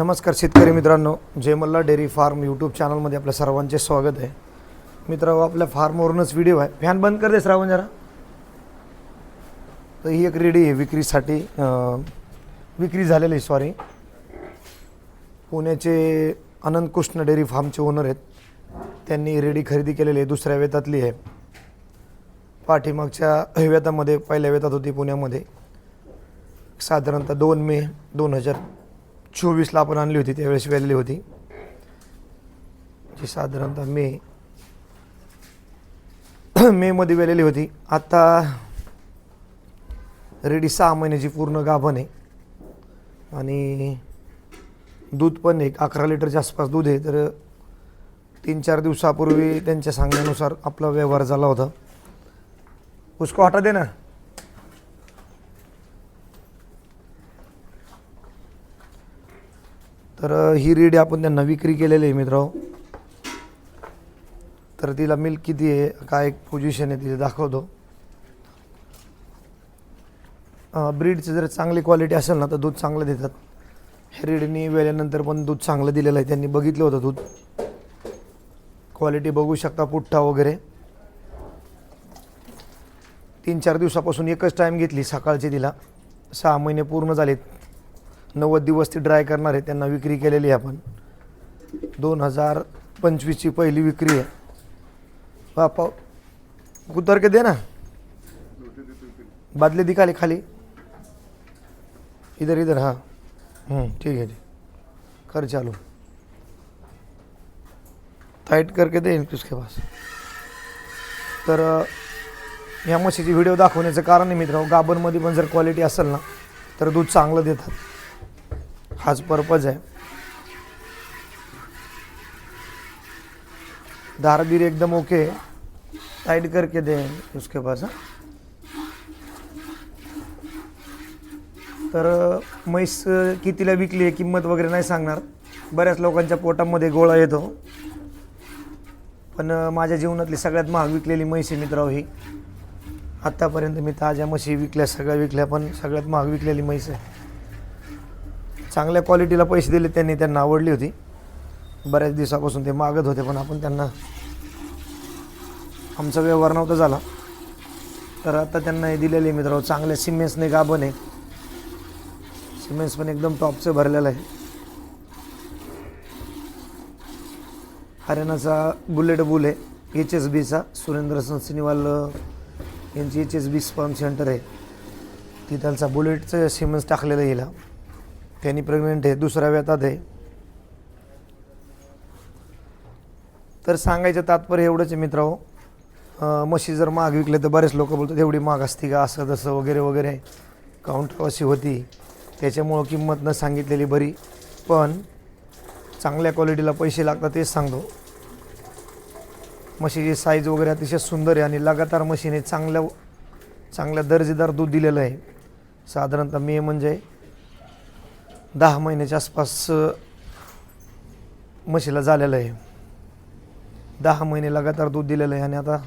नमस्कार शेतकरी मित्रांनो, जय मल्हार डेअरी फार्म यूट्यूब चॅनलमध्ये आपल्या सर्वांचे स्वागत आहे. मित्रांनो, आपल्या फार्मवरूनच व्हिडिओ आहे. फॅन बंद कर दे श्रावण जरा. तर ही एक रेडी आहे विक्रीसाठी, विक्री झालेली आहे. सॉरी, पुण्याचे अनंत कृष्ण डेअरी फार्मचे ओनर आहेत. त्यांनी रेडी खरेदी केलेली आहे. दुसऱ्या वेतातली आहे. पाठीमागच्या वेतामध्ये पहिल्या वेतात होती पुण्यामध्ये. साधारणतः 2 मे 2024ला आपण आणली होती. त्यावेळेस वेलेली होती जी साधारणतः मे मध्ये वेलेली होती. आता रेडी 6 महिन्याची पूर्ण गाभण आहे आणि दूध पण 11 लिटरच्या आसपास दूध आहे. तर 3-4 दिवसापूर्वी त्यांच्या सांगण्यानुसार आपला व्यवहार झाला होता. उसको हटा दे ना. तर ही रेडी आपण त्यांना विक्री केलेली आहे मित्रांनो. तर तिला मिल्क किती आहे, काय पोझिशन आहे तिथे दाखवतो. ब्रीडची जर चांगली क्वालिटी असेल ना तर दूध चांगलं देतात. ह्या रेडीने वेल्यानंतर पण दूध चांगलं दिलेलं आहे. त्यांनी बघितलं होतं दूध, क्वालिटी बघू शकता, पुठ्ठा वगैरे. 3-4 दिवसापासून एकच टाईम घेतली सकाळची तिला. 6 महिने पूर्ण झालेत. 90 दिवस ती ड्राय करणार आहे. त्यांना विक्री केलेली आहे आपण. 2025ची पहिली विक्री आहे. बापा उतर के दे ना, बादले दिखाले खाली, इधर इधर. हाँ ठीक है जी, कर चालू, टाइट करके दे उसके पास. तर ह्या म्हशीची व्हिडिओ दाखवण्याचं कारण आहे मित्रांनो, गाभणमध्ये पण जर क्वालिटी असेल ना तर दूध चांगलं देतात. हाच पर्पज आहे. धारबीर एकदम ओके, टाइट करके दे उसके पास. तर म्हैस कितीला विकली आहे किंमत वगैरे नाही सांगणार. बऱ्याच लोकांच्या पोटामध्ये गोळा येतो. पण माझ्या जीवनातली सगळ्यात महाग विकलेली म्हैस आहे मित्रांनो ही. आत्तापर्यंत मी ताज्या म्हशी विकल्या, सगळ्या विकल्या, पण सगळ्यात महाग विकलेली म्हैस आहे. चांगल्या क्वालिटीला पैसे दिले त्यांनी, त्यांना आवडली होती. बऱ्याच दिवसापासून ते मागत होते, पण आपण त्यांना, आमचा व्यवहार नव्हता झाला. तर आता त्यांना हे दिलेले मित्रांनो. चांगल्या सिमेंट्सने गाभण आहे. सिमेंट्स पण एकदम टॉपचं भरलेलं आहे. हरियाणाचा बुलेट बुल आहे, HSBचा. सुरेंद्र सिनीवाल यांची HSB स्पर्म सेंटर आहे. तिथलचा बुलेटचं सिमेंट्स टाकलेलं आहे हिला. त्यांनी प्रेग्नेंट आहे, दुसऱ्या वेतात आहे. तर सांगायचं तात्पर्य एवढंच आहे मित्रांनो, म्हशी जर महाग विकले तर बरेच लोक बोलतात एवढी महाग असती का, असं तसं वगैरे वगैरे. काउंटरवासी होती त्याच्यामुळं किंमत न सांगितलेली बरी. पण चांगल्या क्वालिटीला पैसे लागतात तेच सांगतो. म्हशीची साईज वगैरे अतिशय सुंदर आहे आणि लगातार म्हशीने चांगल्या दर्जेदार दूध दिलेलं आहे. साधारणतः मे म्हणजे 10 महिन्याच्या आसपास म्हशीला झालेलं आहे. 10 महिने लगातार दूध दिलेलं आहे आणि आता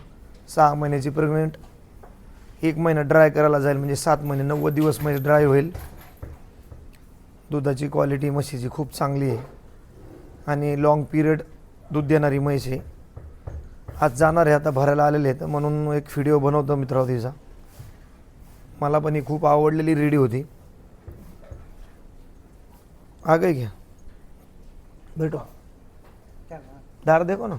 6 महिन्याची प्रेग्नेंट. 1 महिना ड्राय करायला जाईल म्हणजे 7 महिने, 90 दिवस म्हणजे ड्राय होईल. दुधाची क्वालिटी म्हशीची खूप चांगली आहे आणि लॉंग पिरियड दूध देणारी म्हैस आहे. आज जाणार आहे, आता भरायला आलेले आहेत, म्हणून एक व्हिडिओ बनवतो मित्रांनो तिचा. मला पण ही खूप आवडलेली रेडी होती. आ गई क्या बेटो, दार देखो ना.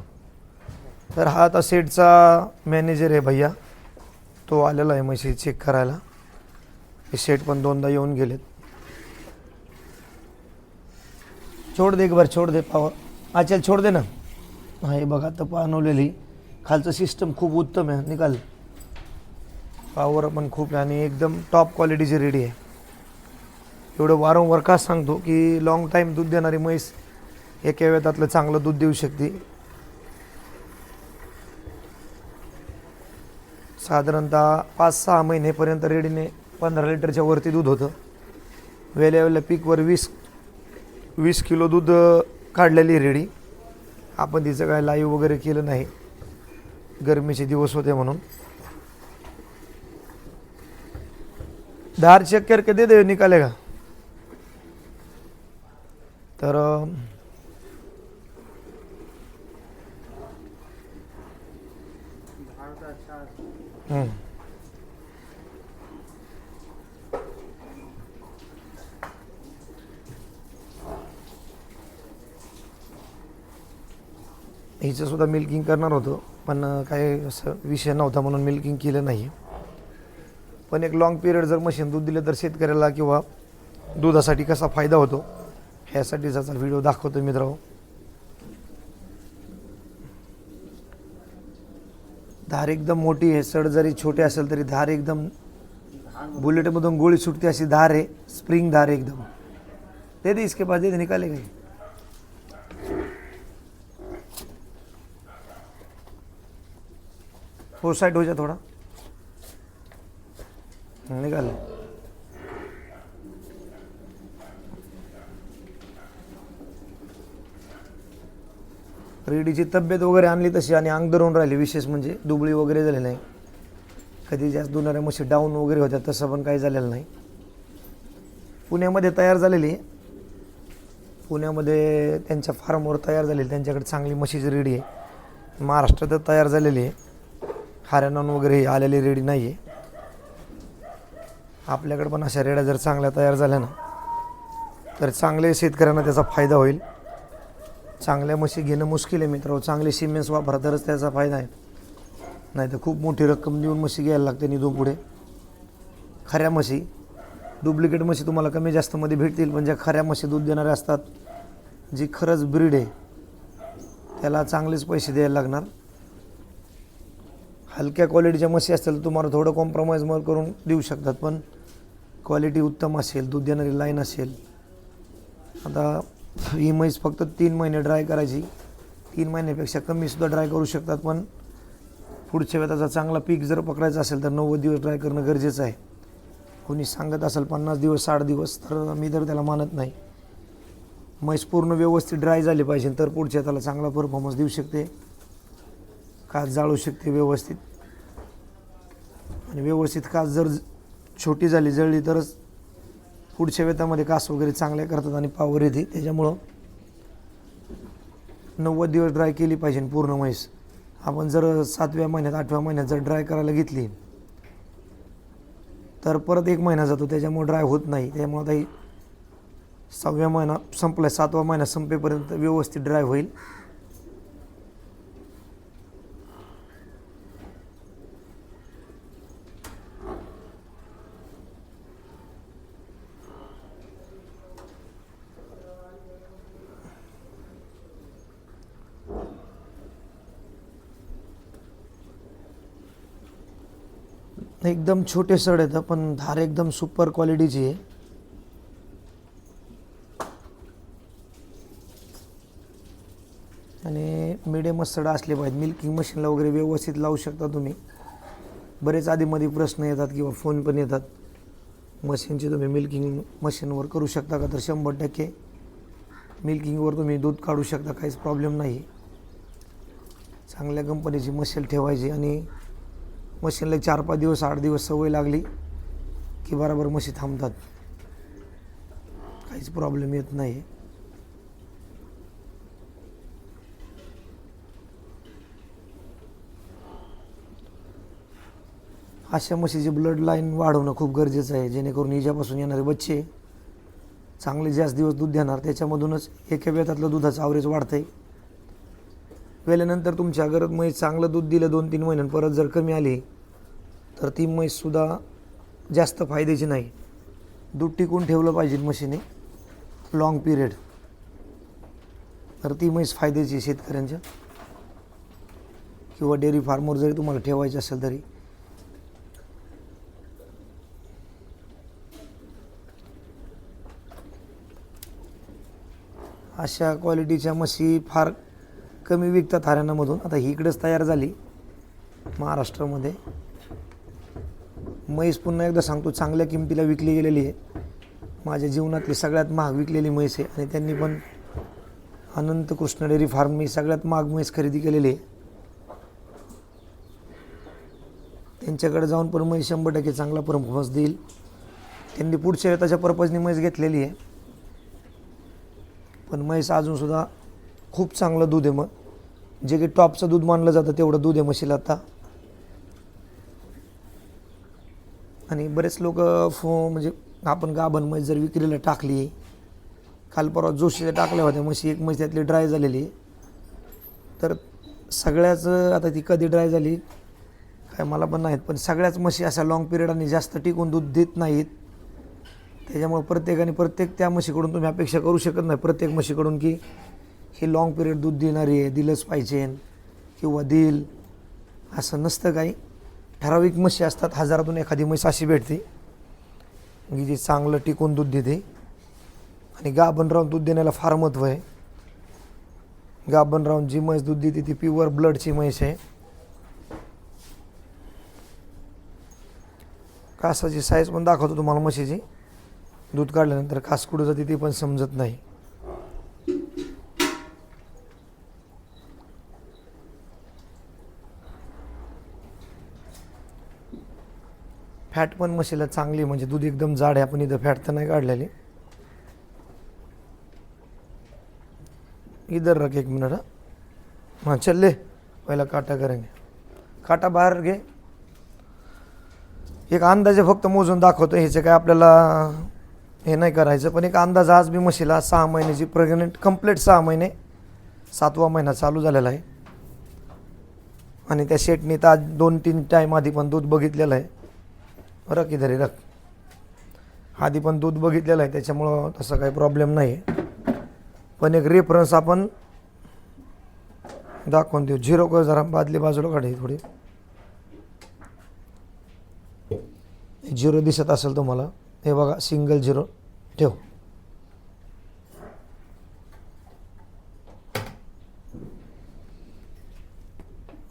तर हा आता सेटचा मॅनेजर आहे भैया, तो आलेला आहे म्हशी चेक करायला. हे सेट पण 2दा येऊन गेलेत. छोड दे एक बार, छोड दे पावर. चल छोड दे ना. हा हे बघा आता पानवलेली. खालचं सिस्टम खूप उत्तम आहे. निकाल. पावर पण खूप आहे आणि एकदम टॉप क्वालिटीची रेडी आहे. एवढं वारंवार का सांगतो की लॉंग टाईम दूध देणारी म्हैस एका वेळातलं चांगलं दूध देऊ शकते. साधारणतः 5-6 महिनेपर्यंत रेडीने 15 लिटरच्या वरती दूध होतं. वेळेवेळेला पीकवर 20 किलो दूध काढलेली रेडी. आपण तिचं काय लाईव्ह वगैरे केलं नाही, गरमीचे दिवस होते म्हणून. धार चेक करके दे दे, निकालेगा. तर हिचंसुद्धा मिल्किंग करणार होतो, पण काही असं विषय नव्हता म्हणून मिल्किंग केलं नाही. पण एक लॉंग पिरियड जर मशीन दूध दिलं तर शेतकऱ्याला किंवा दुधासाठी कसा फायदा होतो ह्यासाठी त्याचा व्हिडिओ दाखवतो मित्रांनो. धार एकदम मोठी आहे, सड जरी छोटे असेल तरी धार एकदम बुलेटमधून गोळी सुटते अशी धार आहे, स्प्रिंग धार एकदम. दे दे इसके बाद दे निकाले गए. हो साइड हो जा थोड़ा, निकाल. रेडीची तब्येत वगैरे आणली तशी आणि अंग धरून राहिली. विशेष म्हणजे दुबळी वगैरे झाली नाही. कधी जास्त दुनाऱ्या म्हशी डाऊन वगैरे होत्या तसं पण काही झालेलं नाही. पुण्यामध्ये तयार झालेली आहे, पुण्यामध्ये त्यांच्या फार्मवर तयार झालेली, त्यांच्याकडे चांगली म्हशीची रेडी आहे. महाराष्ट्रात तयार झालेली आहे, हरियाणा वगैरे आलेली रेडी नाही आहे. आपल्याकडे पण अशा रेड्या जर चांगल्या तयार झाल्या ना तर चांगले शेतकऱ्यांना त्याचा फायदा होईल. चांगल्या म्हशी घेणं मुश्किल आहे मित्रांनो. चांगले सिमेंट्स वापरा तरच त्याचा फायदा आहे, नाही तर खूप मोठी रक्कम देऊन म्हशी घ्यायला लागते निधून पुढे. खऱ्या म्हशी, डुप्लिकेट म्हशी तुम्हाला कमी जास्तमध्ये भेटतील, पण ज्या खऱ्या म्हशी दूध देणाऱ्या असतात, जी खरंच ब्रीड आहे, त्याला चांगलेच पैसे द्यायला लागणार. हलक्या क्वालिटीच्या म्हशी असतील तर तुम्हाला थोडं कॉम्प्रोमाइज मग करून देऊ शकतात, पण क्वालिटी उत्तम असेल, दूध देणारी लाईन असेल. आता ही म्हैस फक्त 3 महिने ड्राय करायची, 3 महिन्यापेक्षा कमीसुद्धा ड्राय करू शकतात. पण पुढच्या वेळेस त्याचा चांगला पीक जर पकडायचा असेल तर 90 दिवस ड्राय करणं गरजेचं आहे. कोणी सांगत असेल 50 दिवस 60 दिवस तर मी तर त्याला मानत नाही. म्हैस पूर्ण व्यवस्थित ड्राय झाली पाहिजे तर पुढच्या त्याला चांगला परफॉर्मन्स देऊ शकते, कास जाळू शकते व्यवस्थित. आणि व्यवस्थित कास जर छोटी झाली, जळली तरच पुढच्या वेतामध्ये कास वगैरे चांगल्या करतात आणि पावर येते. त्याच्यामुळं 90 दिवस ड्राय केली पाहिजे पूर्ण म्हैस. आपण जर 7व्या महिन्यात 8व्या महिन्यात जर ड्राय करायला घेतली तर परत 1 महिना जातो, त्याच्यामुळे ड्राय होत नाही. त्यामुळे आता 6व्या महिना संपला, 7वा महिना संपेपर्यंत व्यवस्थित ड्राय होईल. एकदम छोटे सड येतं, पण धार एकदम सुपर क्वालिटीची आहे. आणि मिडियमच सड असले पाहिजे. मिल्किंग मशीनला वगैरे व्यवस्थित लावू शकता तुम्ही. बरेच आधीमध्ये प्रश्न येतात किंवा फोन पण येतात, मशीनची तुम्ही मिल्किंग मशीनवर करू शकता का? तर 100% मिल्किंगवर तुम्ही दूध काढू शकता, काहीच प्रॉब्लेम नाही. चांगल्या कंपनीची मशीन ठेवायची आणि मशीनला 4-5 दिवस 8 दिवस सवय लागली की बरोबर म्हशी थांबतात, काहीच प्रॉब्लेम येत नाही. अशा म्हशीची ब्लड लाईन वाढवणं खूप गरजेचं आहे, जेणेकरून हिच्यापासून येणारे बच्चे चांगले जास्त दिवस दूध देणार. त्याच्यामधूनच एका वेतातलं दुधाचं ॲव्हरेज वाढतं आहे. वेळेनंतर तुमच्या अगर म्हैस चांगलं दूध दिलं 2-3 महिन्यां परत जर कमी आली तर ती म्हैससुद्धा जास्त फायद्याची नाही. दूध टिकून ठेवलं पाहिजे म्हशीने लॉंग पिरियड, तर ती म्हैस फायद्याची शेतकऱ्यांच्या किंवा डेअरी फार्मवर जरी तुम्हाला ठेवायची असेल तरी. अशा क्वालिटीच्या म्हशी फार कमी विकतात हरियाणामधून. आता ही इकडेच तयार झाली महाराष्ट्रामध्ये. म्हैस पुन्हा एकदा सांगतो चांगल्या किमतीला विकली गेलेली आहे. माझ्या जीवनातली सगळ्यात महाग विकलेली म्हैस आहे आणि त्यांनी पण अनंत कृष्ण डेअरी फार्म मी सगळ्यात महाग म्हैस खरेदी केलेली आहे. त्यांच्याकडे जाऊन पण म्हैस 100% चांगला परफॉर्मन्स देईल. त्यांनी पुढच्या वेताच्या पर्पजनी म्हैस घेतलेली आहे. पण म्हैस अजूनसुद्धा खूप चांगलं दूध आहे. मग जे की टॉपचं दूध मानलं जातं तेवढं दूध आहे म्हशीला आता. आणि बरेच लोक म्हणजे आपण गाभण म्हैस जर विक्रीला टाकली, काल परवा जोशीला टाकल्या होत्या म्हशी, एक म्हैस त्यातली ड्राय झालेली. तर सगळ्याच, आता ती कधी ड्राय झाली काय मला पण नाहीत, पण सगळ्याच म्हशी अशा लाँग पिरियडाने जास्त टिकून दूध देत नाहीत. त्याच्यामुळे प्रत्येक त्या म्हशीकडून तुम्ही अपेक्षा करू शकत नाही प्रत्येक म्हशीकडून की ही लाँग पिरियड दूध देणारी आहे, दिलंच पाहिजे किंवा देईल, असं नसतं काही. ठराविक म्हशी असतात, हजारातून एखादी म्हैस अशी भेटते की जी चांगलं टिकून दूध देते. आणि गाभण राहून दूध देण्याला फार महत्त्व आहे. गाभण राहून जी म्हैस दूध देते ती प्युअर ब्लडची म्हैस आहे. कासाची साईज पण दाखवतो तुम्हाला म्हशीची. दूध काढल्यानंतर कास कुठं जाते ती पण समजत नाही. फॅट पण म्हशीला चांगली, म्हणजे दूध एकदम जाड आहे. आपण इथं फॅट तर नाही काढलेली. इधर रख एक मिनट. हाँ चल ले, पहिला काटा करेंगे. काटा बाहेर घे. एक अंदाजे फक्त मोजून दाखवतो, ह्याचे काय आपल्याला हे नाही करायचं, पण एक अंदाज आज मी म्हशीला 6 महिन्याची प्रेग्नंट, कंप्लीट 6 महिने, 7वा महिना चालू झालेला आहे. आणि त्या शेटनी तर आज 2-3 टाईम आधी पण दूध बघितलेलं आहे. रख इधर रख. आधी पण दूध बघितलेलं आहे, त्याच्यामुळं तसं काही प्रॉब्लेम नाही आहे. पण एक रेफरन्स आपण दाखवून देऊ. झिरो कर जरा, बादली बाजूला काढायची थोडी. झिरो दिसत असेल तुम्हाला, हे बघा सिंगल झिरो ठेव.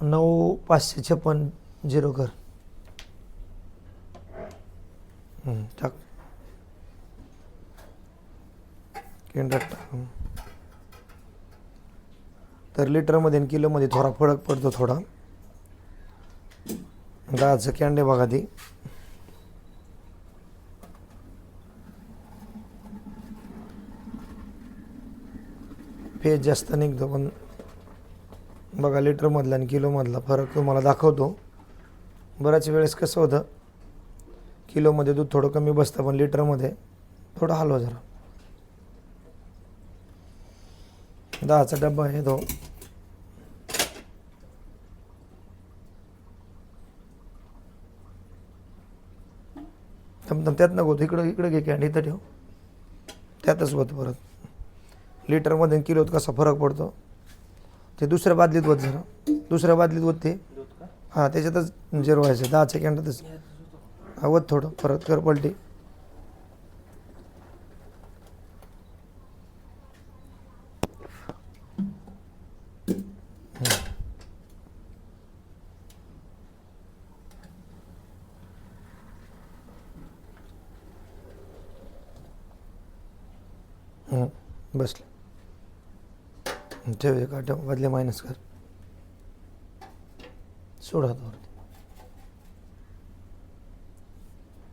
नऊ 556 झिरो कर. टाक केंद्रात टाक. तर लिटरमध्ये आणि किलोमध्ये थोडा फरक पडतो थोडा. 10 सेकंड आहे बघा ती. फेज जास्त निघतो, पण बघा लिटरमधला आणि किलोमधला फरक तुम्हाला दाखवतो. बऱ्याच वेळेस कसं होतं, किलोमध्ये दूध थोडं कमी बसतं, पण लिटरमध्ये थोडं हलवा जरा. 10चा डब्बा आहे तो. त्यात नको, इकडं घे कॅन्ड, इथं ठेव. त्यातच होतं परत. लिटरमध्ये किलोत कसा फरक पडतो ते दुसऱ्या बादलीत होत जरा. दुसऱ्या बादलीत होत ते. हां त्याच्यातच जिरवायचं 10 सेकंदातच. हवत थोडं परत कर पलटी. बसले. ठेव का ठेव, बदले मायनस कर. सोडा वरती.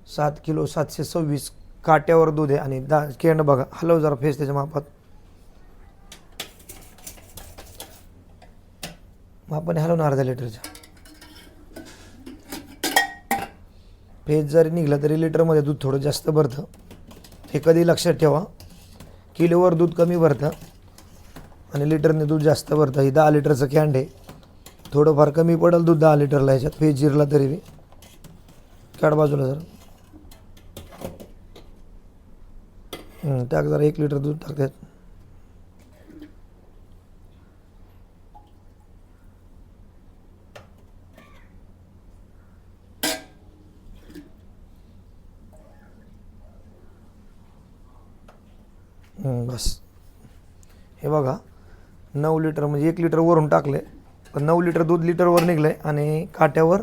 7 किलो 726 काट्यावर दूध आहे. आणि केंड बघा, हलव जरा फेस त्याच्या मापात. मापाने हलवून अर्धा लिटरच्या. फेस जरी निघला तरी लिटरमध्ये दूध थोडं जास्त भरतं, हे कधी लक्षात ठेवा. किलोवर दूध कमी भरतं आणि लिटरने दूध जास्त भरतं. ही 10 लिटरचं कॅन्ड आहे. थोडंफार कमी पडेल दूध 10 लिटरला ह्याच्यात, फेज जिरला तरी बी. काढ बाजूला जरा. टाक जरा 1 लिटर दूध टाकतात. बस. हे बघा 9 लिटर, म्हणजे 1 लिटर वरून टाकले, पण 9 लिटर दूध लिटरवर निघलं आहे. आणि काट्यावर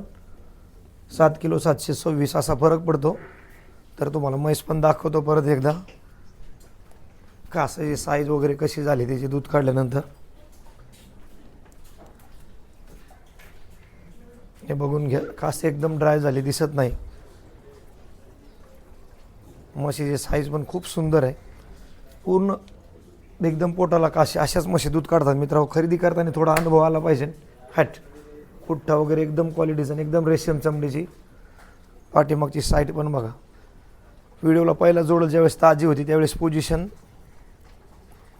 7 किलो 726 असा फरक पडतो. तर तुम्हाला म्हैस पण दाखवतो परत एकदा, कासाची साईज वगैरे कशी झाली त्याची दूध काढल्यानंतर. हे बघून घ्या, कास एकदम ड्राय झाली, दिसत नाही. म्हशीची साईज पण खूप सुंदर आहे. पूर्ण एकदम पोटाला काशी अशाच म्हशी दूध काढतात मित्रांनो. खरेदी करताना थोडा अनुभव आला पाहिजे. हॅट पुठ्ठा वगैरे एकदम क्वालिटीचा आणि एकदम रेशम चमडीची. पाठीमागची साईड पण बघा. व्हिडिओला पहिला जोड ज्यावेळेस ताजी होती त्यावेळेस पोझिशन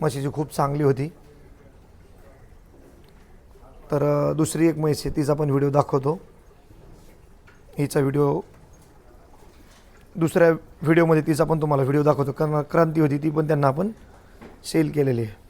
म्हशीची खूप चांगली होती. तर दुसरी एक म्हैस आहे तिचा पण व्हिडिओ दाखवतो. हिचा व्हिडिओ दुसऱ्या व्हिडिओमध्ये तिचा पण तुम्हाला व्हिडिओ दाखवतो. कारण क्रांती होती ती पण त्यांना आपण सेल केलेली आहे.